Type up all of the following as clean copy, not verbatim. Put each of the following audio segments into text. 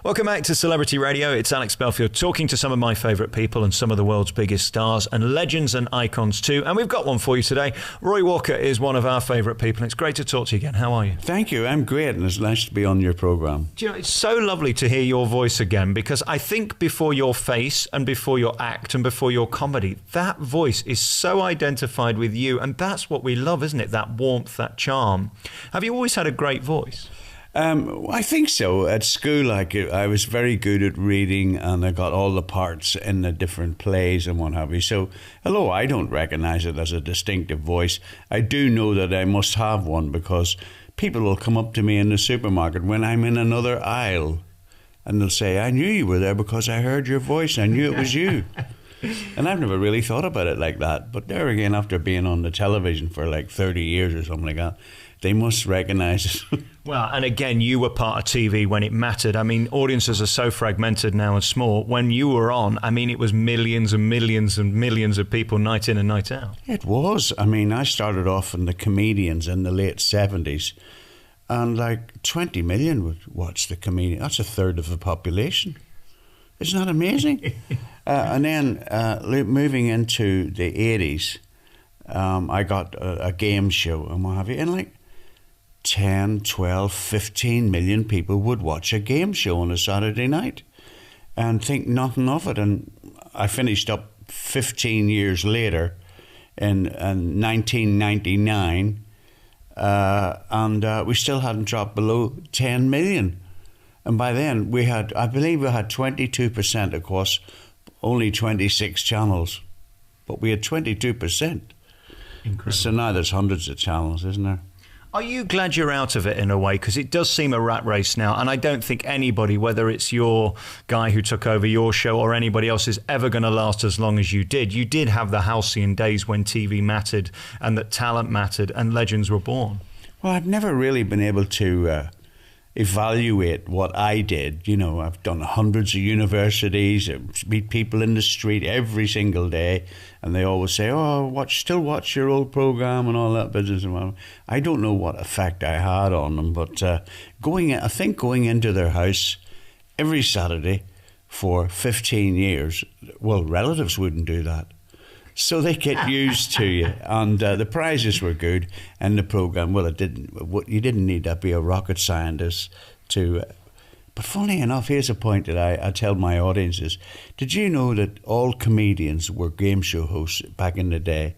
Welcome back to Celebrity Radio. It's Alex Belfield talking to some of my favourite people and some of the world's biggest stars and legends and icons too. And we've got one for you today. Roy Walker is one of our favourite people. It's great to talk to you again. How are you? Thank you. I'm great, and it's nice to be on your programme. Do you know, it's so lovely to hear your voice again, because I think before your face and before your act and before your comedy, that voice is so identified with you, and that's what we love, isn't it? That warmth, that charm. Have you always had a great voice? I think so. At school, I was very good at reading, and I got all the parts in the different plays and what have you. So, although I don't recognise it as a distinctive voice, I do know that I must have one, because people will come up to me in the supermarket when I'm in another aisle, and they'll say, "I knew you were there because I heard your voice. I knew it was you." And I've never really thought about it like that. But there again, after being on the television for like 30 years or something like that, they must recognise it. Well, and again, you were part of TV when it mattered. I mean, audiences are so fragmented now and small. When you were on, I mean, it was millions and millions and millions of people night in and night out. It was. I mean, I started off in the comedians in the late 70s, and like 20 million would watch the comedian. That's a third of the population. Isn't that amazing? And then moving into the 80s, I got a game show and what have you, and like 10, 12, 15 million people would watch a game show on a Saturday night and think nothing of it. And I finished up 15 years later in 1999, and we still hadn't dropped below 10 million. And by then I believe we had 22% across only 26 channels, but we had 22%. Incredible. So now there's hundreds of channels, isn't there? Are you glad you're out of it in a way? Because it does seem a rat race now, and I don't think anybody, whether it's your guy who took over your show or anybody else, is ever going to last as long as you did. You did have the halcyon days when TV mattered and that talent mattered and legends were born. Well, I've never really been able to evaluate what I did. You know, I've done hundreds of universities, I meet people in the street every single day, and they always say, "Oh, still watch your old program" and all that business. I don't know what effect I had on them, but going into their house every Saturday for 15 years, well, relatives wouldn't do that. So they get used to you, and the prizes were good, and the program. Well, you didn't need to be a rocket scientist to. But funny enough, here's a point that I tell my audiences: did you know that all comedians were game show hosts back in the day?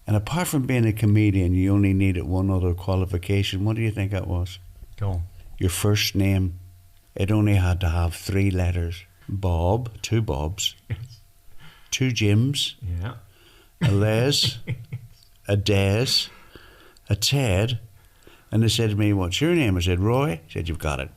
And apart from being a comedian, you only needed one other qualification. What do you think that was? Go on. Your first name. It only had to have 3 letters: Bob, 2 Bobs. 2 Jims, yeah, a Les, a Des, a Ted, and they said to me, "What's your name?" I said, "Roy." He said, "You've got it."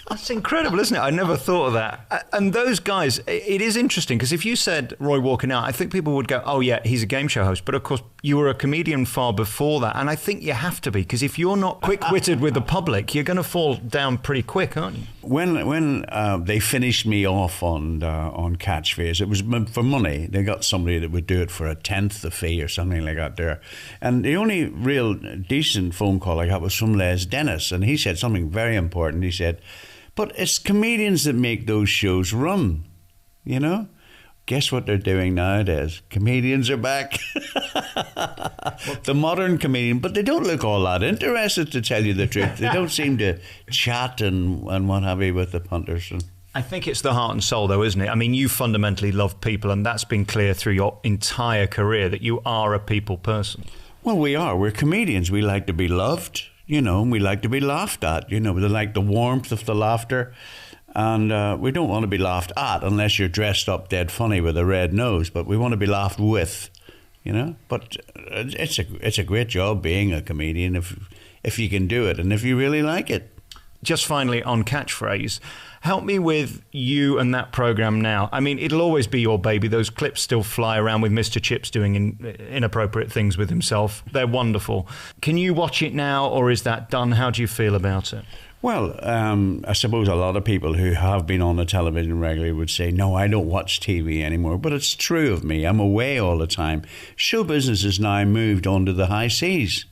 That's incredible, isn't it? I never thought of that. And those guys, it is interesting, because if you said Roy Walker now, I think people would go, "Oh yeah, he's a game show host." But of course, you were a comedian far before that. And I think you have to be, because if you're not quick-witted with the public, you're going to fall down pretty quick, aren't you? When they finished me off on Catchphrase, it was for money. They got somebody that would do it for a 10th the fee or something like that there. And the only real decent phone call I got was from Les Dennis, and he said something very important. He said, "But it's comedians that make those shows run, you know?" Guess what they're doing nowadays? Comedians are back. The modern comedian, but they don't look all that interested, to tell you the truth. They don't seem to chat and what have you with the punters. I think it's the heart and soul, though, isn't it? I mean, you fundamentally love people, and that's been clear through your entire career, that you are a people person. Well, we are. We're comedians. We like to be loved, you know, and we like to be laughed at. You know, we like the warmth of the laughter. And we don't want to be laughed at unless you're dressed up dead funny with a red nose, but we want to be laughed with, you know. But it's a great job being a comedian if you can do it and if you really like it. Just finally on Catchphrase, help me with you and that program now. I mean, it'll always be your baby. Those clips still fly around with Mr. Chips doing inappropriate things with himself. They're wonderful. Can you watch it now, or is that done? How do you feel about it? Well, I suppose a lot of people who have been on the television regularly would say, "No, I don't watch TV anymore." But it's true of me. I'm away all the time. Show business has now moved on to the high seas.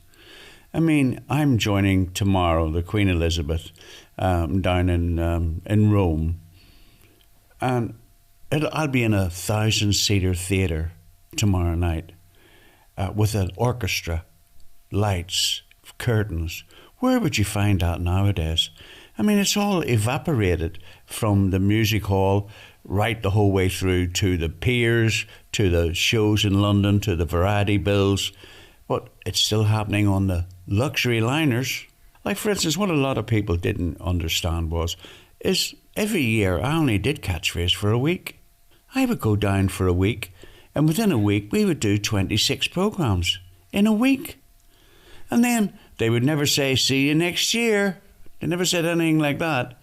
I mean, I'm joining tomorrow the Queen Elizabeth down in Rome. And I'll be in a 1,000-seater theatre tomorrow night with an orchestra, lights, curtains. Where would you find that nowadays? I mean, it's all evaporated from the music hall right the whole way through to the piers, to the shows in London, to the variety bills. But it's still happening on the luxury liners. Like, for instance, what a lot of people didn't understand is every year I only did Catchphrase for a week. I would go down for a week, and within a week we would do 26 programmes in a week. And then they would never say, see you next year. They never said anything like that.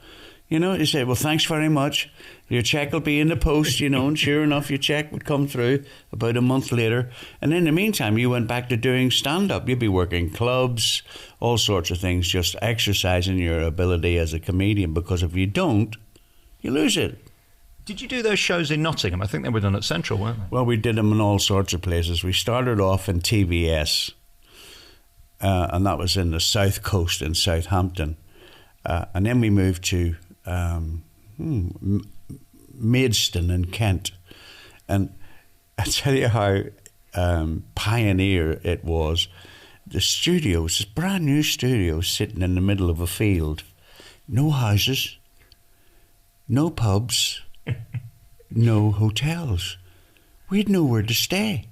You know, they said, well, thanks very much. Your cheque will be in the post, you know, and sure enough, your cheque would come through about a month later. And in the meantime, you went back to doing stand-up. You'd be working clubs, all sorts of things, just exercising your ability as a comedian, because if you don't, you lose it. Did you do those shows in Nottingham? I think they were done at Central, weren't they? Well, we did them in all sorts of places. We started off in TVS, and that was in the South Coast in Southampton. And then we moved to Maidstone in Kent. And I tell you how pioneer it was. The studio was this brand new studio sitting in the middle of a field. No houses, no pubs, no hotels. We had nowhere to stay.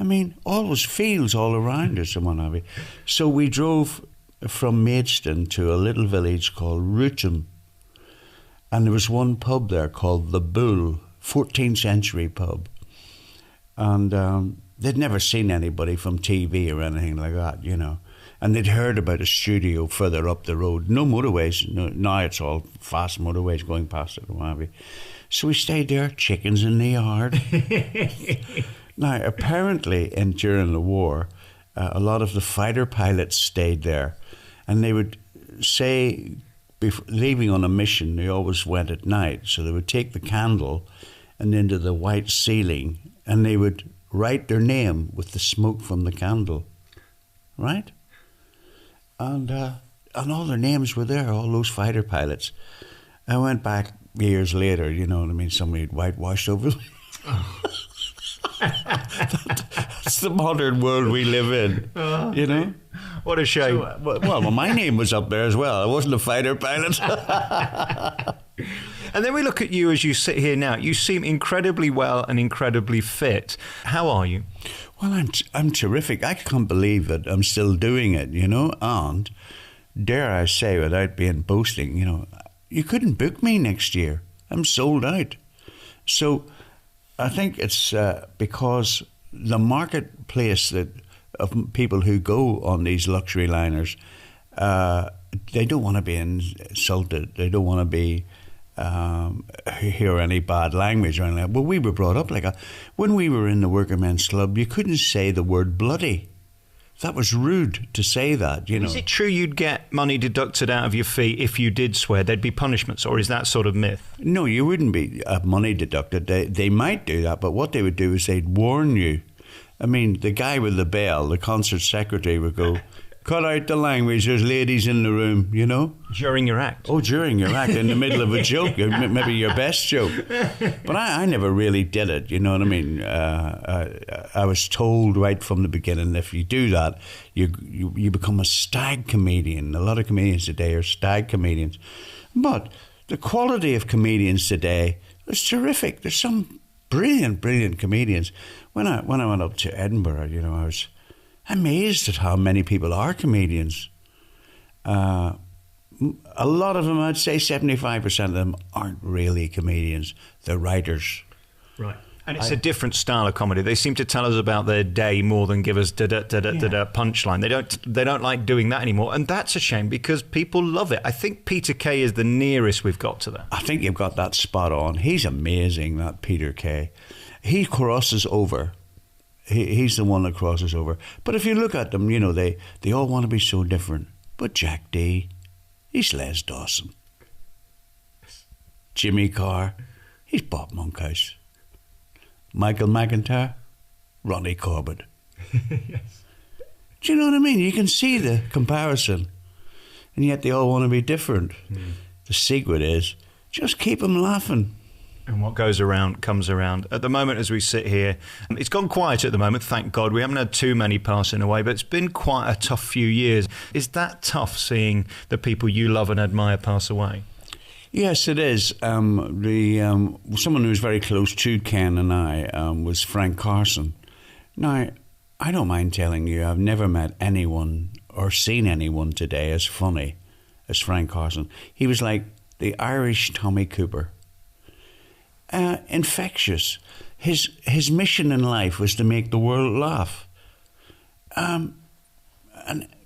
I mean, all was fields all around us and what have you. So we drove from Maidstone to a little village called Rootham. And there was one pub there called The Bull, 14th century pub. And they'd never seen anybody from TV or anything like that, you know. And they'd heard about a studio further up the road. No motorways. No, now it's all fast motorways going past it and what have you. So we stayed there, chickens in the yard. Now, apparently, during the war, a lot of the fighter pilots stayed there. And they would say, leaving on a mission, they always went at night. So they would take the candle and into the white ceiling, and they would write their name with the smoke from the candle, right? And all their names were there, all those fighter pilots. I went back years later, you know what I mean, somebody had whitewashed over them. That's the modern world we live in, you know? What a shame. So, well, my name was up there as well. I wasn't a fighter pilot. And then we look at you as you sit here now. You seem incredibly well and incredibly fit. How are you? Well, I'm terrific. I can't believe that I'm still doing it, you know? And dare I say, without being boasting, you know, you couldn't book me next year. I'm sold out. So I think it's because the marketplace of people who go on these luxury liners, they don't want to be insulted. They don't want to be hear any bad language or anything like that. Well, we were brought up like that. When we were in the Working Men's Club, you couldn't say the word bloody. That was rude to say that, you know. Is it true you'd get money deducted out of your fee if you did swear? There'd be punishments, or is that sort of myth? No, you wouldn't be money deducted. They might do that, but what they would do is they'd warn you. I mean, the guy with the bell, the concert secretary, would go, cut out the language, there's ladies in the room, you know? During your act? Oh, during your act, in the middle of a joke, maybe your best joke. But I never really did it, you know what I mean? I was told right from the beginning, if you do that, you become a stag comedian. A lot of comedians today are stag comedians. But the quality of comedians today is terrific. There's some brilliant, brilliant comedians. When I went up to Edinburgh, you know, I was amazed at how many people are comedians. A lot of them, I'd say 75% of them aren't really comedians. They're writers. Right. And it's a different style of comedy. They seem to tell us about their day more than give us da-da-da-da-da punchline. They don't like doing that anymore. And that's a shame because people love it. I think Peter Kay is the nearest we've got to that. I think you've got that spot on. He's amazing, that Peter Kay. He crosses over. He's the one that crosses over. But if you look at them, you know, they all want to be so different. But Jack D, he's Les Dawson. Jimmy Carr, he's Bob Monkhouse. Michael McIntyre, Ronnie Corbett. Yes. Do you know what I mean? You can see the comparison. and yet they all want to be different. The secret is just keep them laughing. And what goes around comes around. At the moment, as we sit here, it's gone quiet at the moment, thank God. We haven't had too many passing away, but it's been quite a tough few years. Is that tough, seeing the people you love and admire pass away? Yes, it is. Someone who was very close to Ken and I was Frank Carson. Now, I don't mind telling you, I've never met anyone or seen anyone today as funny as Frank Carson. He was like the Irish Tommy Cooper. Infectious. His mission in life was to make the world laugh. And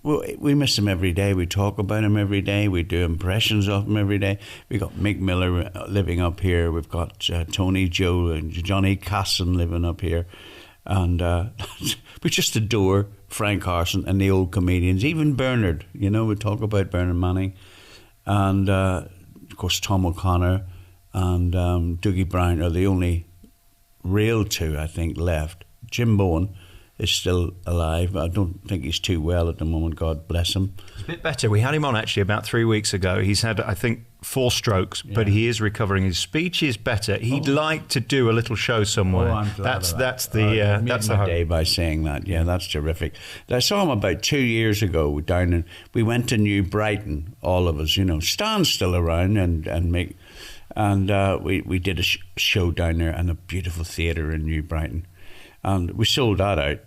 we miss him every day. We talk about him every day. We do impressions of him every day. We've got Mick Miller living up here. We've got Tony Joe and Johnny Carson living up here. And we just adore Frank Carson and the old comedians. Even Bernard, we talk about Bernard Manning. And, of course, Tom O'Connor and Dougie Brown are the only real two, I think, left. Jim Bowen is still alive. I don't think he's too well at the moment, God bless him. He's a bit better. We had him on actually about 3 weeks ago. He's had, I think, 4 strokes, but he is recovering. His speech is better. He'd like to do a little show somewhere. I'm glad that's the hope. Day by saying that. Yeah, that's terrific. I saw him about 2 years ago down in, we went to New Brighton, all of us, Stan's still around and we did a show down there in a beautiful theatre in New Brighton. And we sold that out.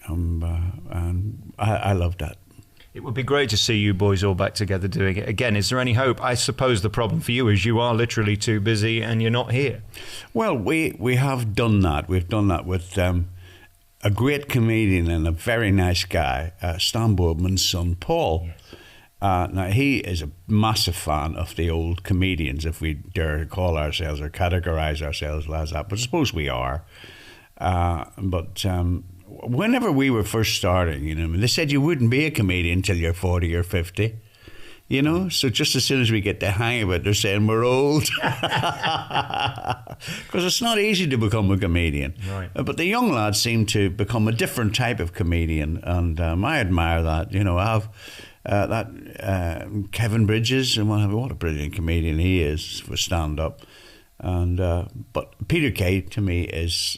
And I loved that. It would be great to see you boys all back together doing it again. Is there any hope? I suppose the problem for you is you are literally too busy and you're not here. Well, we have done that. We've done that with a great comedian and a very nice guy, Stan Boardman's son, Paul. Yes. Now, he is a massive fan of the old comedians, if we dare call ourselves or categorise ourselves as that. But I suppose we are. Whenever we were first starting, they said you wouldn't be a comedian until you're 40 or 50. So just as soon as we get the hang of it, they're saying we're old. Because it's not easy to become a comedian. Right. But the young lads seem to become a different type of comedian, and I admire that. I have Kevin Bridges, and what a brilliant comedian he is for stand-up. And but Peter Kay, to me,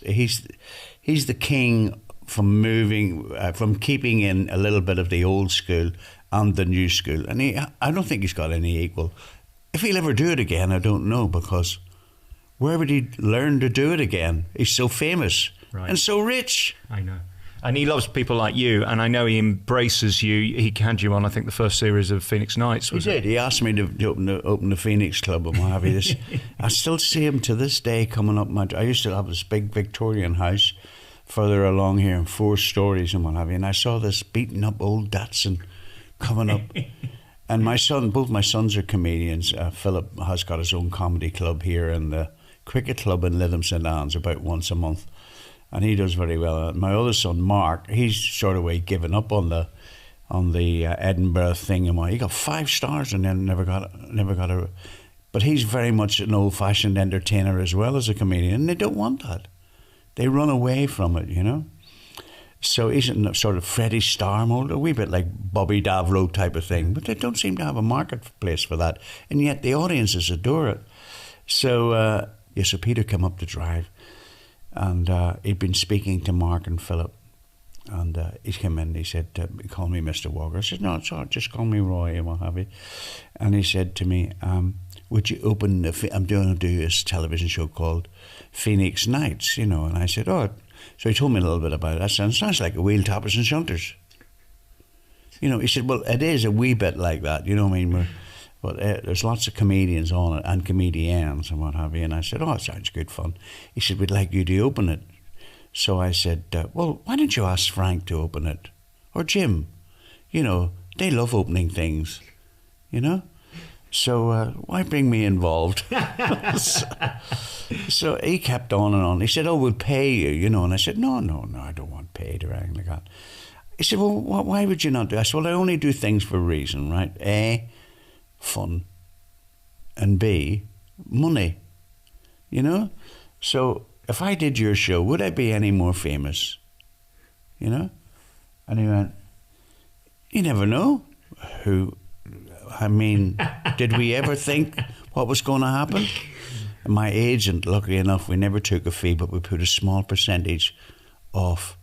he's the king from keeping in a little bit of the old school and the new school, and I don't think he's got any equal. If he'll ever do it again, I don't know, because where would he learn to do it again? He's so famous and so rich. I know. And he loves people like you, and I know he embraces you. He had you on, I think, the first series of Phoenix Nights. He did. He asked me to open the Phoenix Club and what have you. I still see him to this day coming up. I used to have this big Victorian house further along here, in 4 stories and what have you. And I saw this beaten up old Datsun coming up. And both my sons are comedians. Philip has got his own comedy club here in the cricket club in Lytham St Anne's about once a month. And he does very well. My other son, Mark, he's sort of given up on the Edinburgh thing, and he got 5 stars and then never got a. But he's very much an old-fashioned entertainer as well as a comedian, and they don't want that. They run away from it, So he's in a sort of Freddie Starr mode, a wee bit like Bobby Davro type of thing, but they don't seem to have a marketplace for that, and yet the audiences adore it. So so Peter came up to drive. And he'd been speaking to Mark and Philip. And he came in, he said, call me Mr. Walker. I said, no, it's all right, just call me Roy and what have you. And he said to me, would you open, I'm going to do this television show called Phoenix Nights, And I said, oh. So he told me a little bit about it. I said, it sounds like a Wheel Tappers and Shunters. He said, well, it is a wee bit like that, But there's lots of comedians on it and comedians and what have you. And I said, it sounds good fun. He said, we'd like you to open it. So I said, well, why don't you ask Frank to open it? Or Jim? They love opening things, So why bring me involved? So he kept on and on. He said, we'll pay you, And I said, no, I don't want paid or anything like that. He said, well, why would you not do it? I said, well, I only do things for a reason, right? A, fun, and B, money, So if I did your show, would I be any more famous? And he went, you never know I mean, did we ever think what was going to happen? And my agent, luckily enough, we never took a fee, but we put a small percentage of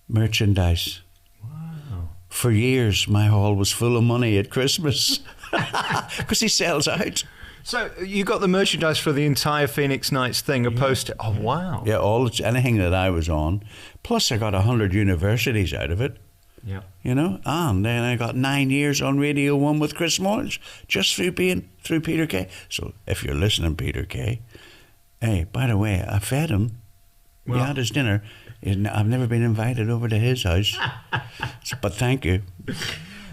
merchandise. Wow. For years, my hall was full of money at Christmas because he sells out. So you got the merchandise for the entire Phoenix Nights thing, opposed to... Oh, wow. Yeah, anything that I was on. Plus, I got 100 universities out of it. Yeah. You know, and then I got 9 years on Radio 1 with Chris Moyles, just through Peter Kay. So if you're listening, Peter Kay, hey, by the way, I fed him. Well, he had his dinner. I've never been invited over to his house, but thank you.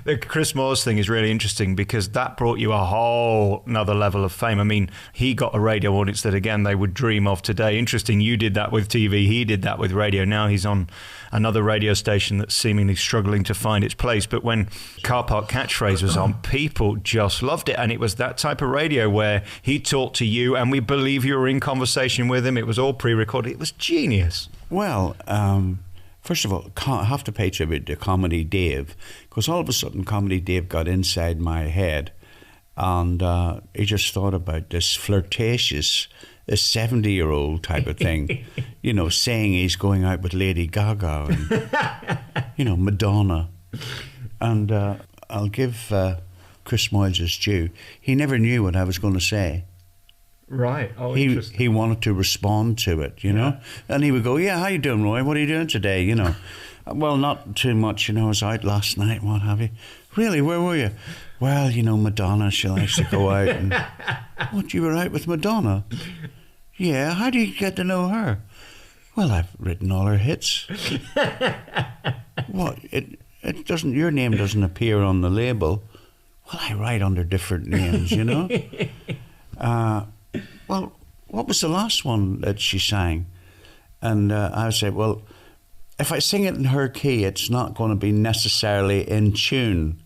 The Chris Moyles thing is really interesting because that brought you a whole another level of fame. I mean, he got a radio audience that, again, they would dream of today. Interesting, you did that with TV, he did that with radio. Now he's on another radio station that's seemingly struggling to find its place. But when Car Park Catchphrase was on, people just loved it. And it was that type of radio where he talked to you and we believe you were in conversation with him. It was all pre-recorded. It was genius. Well, first of all, I have to pay tribute to Comedy Dave, because all of a sudden Comedy Dave got inside my head and he just thought about this flirtatious, a 70-year-old type of thing, you know, saying he's going out with Lady Gaga and, you know, Madonna. And I'll give Chris Moyles his due. He never knew what I was going to say. Right. Oh, he wanted to respond to it, you know, and he would go, "Yeah, how you doing, Roy? What are you doing today?" You know, well, not too much, you know. I was out last night, what have you. Really, where were you? Well, you know, Madonna, she likes to go out. And what, you were out with Madonna? Yeah. How do you get to know her? Well, I've written all her hits. What? It doesn't. Your name doesn't appear on the label. Well, I write under different names, you know. Well, what was the last one that she sang? And I would say, well, if I sing it in her key, it's not going to be necessarily in tune.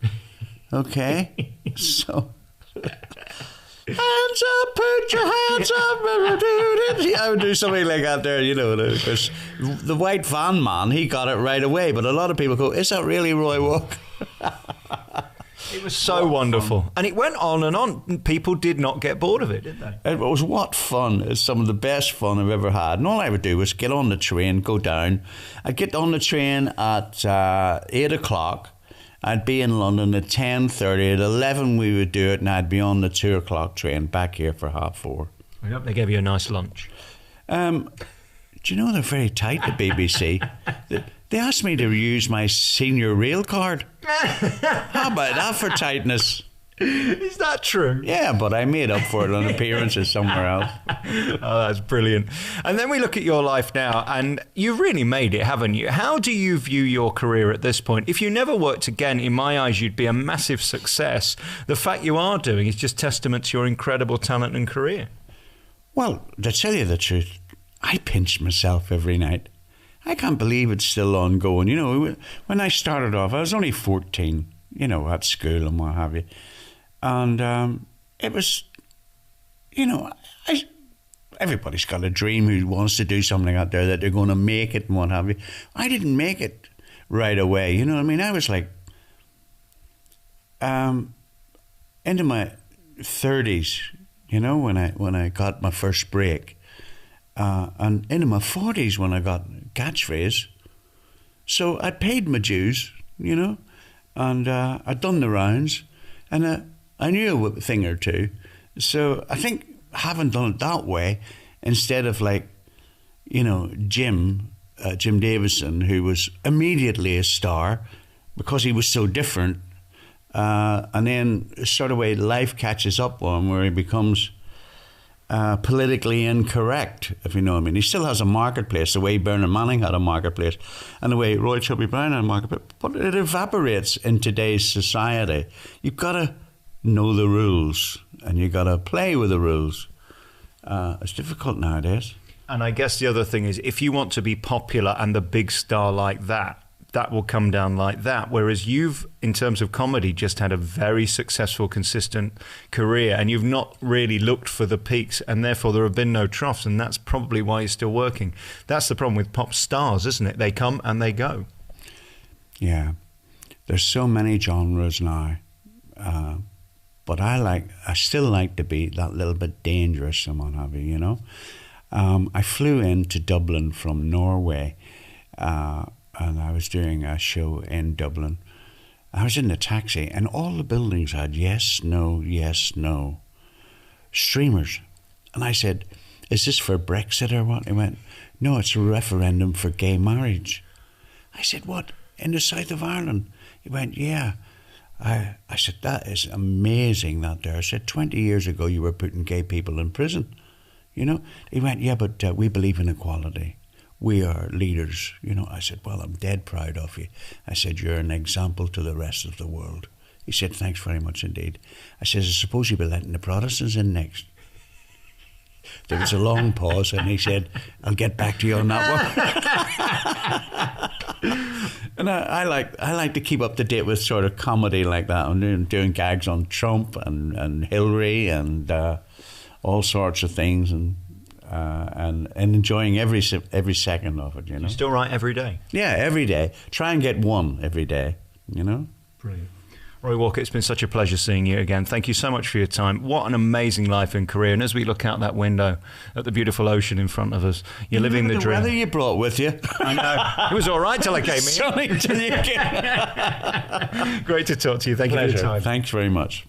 Okay? So, hands up, put your hands up. I would do something like that there, you know, because the white van man, he got it right away. But a lot of people go, is that really Roy Walker? It was so wonderful. And it went on and on. People did not get bored of it, did they? It was what fun. It's some of the best fun I've ever had. And all I would do was get on the train, go down. I'd get on the train at 8 o'clock. I'd be in London at 10:30. At 11 we would do it, and I'd be on the 2 o'clock train back here for 4:30. I hope they gave you a nice lunch. Do you know they're very tight, the BBC? They asked me to use my senior rail card. How about that for tightness? Is that true? Yeah, but I made up for it on appearances somewhere else. Oh, that's brilliant. And then we look at your life now, and you've really made it, haven't you? How do you view your career at this point? If you never worked again, in my eyes, you'd be a massive success. The fact you are doing is just testament to your incredible talent and career. Well, to tell you the truth, I pinch myself every night. I can't believe it's still ongoing. You know, when I started off, I was only 14, you know, at school and what have you. And it was, you know, everybody's got a dream who wants to do something out there that they're going to make it and what have you. I didn't make it right away, you know what I mean? I was like, into my 30s, you know, when I got my first break. And into my 40s when I got Catchphrase. So I'd paid my dues, you know, and I'd done the rounds, and I knew a thing or two. So I think having done it that way, instead of like, you know, Jim Davison, who was immediately a star because he was so different, and then sort of way life catches up with him where he becomes politically incorrect, if you know what I mean. He still has a marketplace, the way Bernard Manning had a marketplace, and the way Roy Chubby Brown had a marketplace, but it evaporates in today's society. You've got to know the rules, and you've got to play with the rules. It's difficult nowadays. And I guess the other thing is, if you want to be popular and the big star like that, that will come down like that. Whereas you've, in terms of comedy, just had a very successful, consistent career, and you've not really looked for the peaks, and therefore there have been no troughs, and that's probably why you're still working. That's the problem with pop stars, isn't it? They come and they go. Yeah. There's so many genres now. but I still like to be that little bit dangerous and what have you, you know. I flew into Dublin from Norway, and I was doing a show in Dublin. I was in the taxi, and all the buildings had yes, no streamers. And I said, is this for Brexit or what? He went, no, it's a referendum for gay marriage. I said, what, in the south of Ireland? He went, yeah. I said, that is amazing, that there. I said, 20 years ago you were putting gay people in prison, you know? He went, yeah, but we believe in equality. We are leaders, you know. I said, well, I'm dead proud of you. I said, you're an example to the rest of the world. He said, thanks very much indeed. I said, I suppose you'll be letting the Protestants in next. There was a long pause, and he said, I'll get back to you on that one. And I like to keep up to date with sort of comedy like that. I'm doing gags on Trump and Hillary and all sorts of things, and enjoying every second of it, you know. You still write every day? Yeah, every day. Try and get one every day, you know. Brilliant. Roy Walker, it's been such a pleasure seeing you again. Thank you so much for your time. What an amazing life and career. And as we look out that window at the beautiful ocean in front of us, you're living the dream. The weather you brought with you. I know. It was all right till I came in. Sunny till you came. Great to talk to you. Thank you for your time. Thanks very much.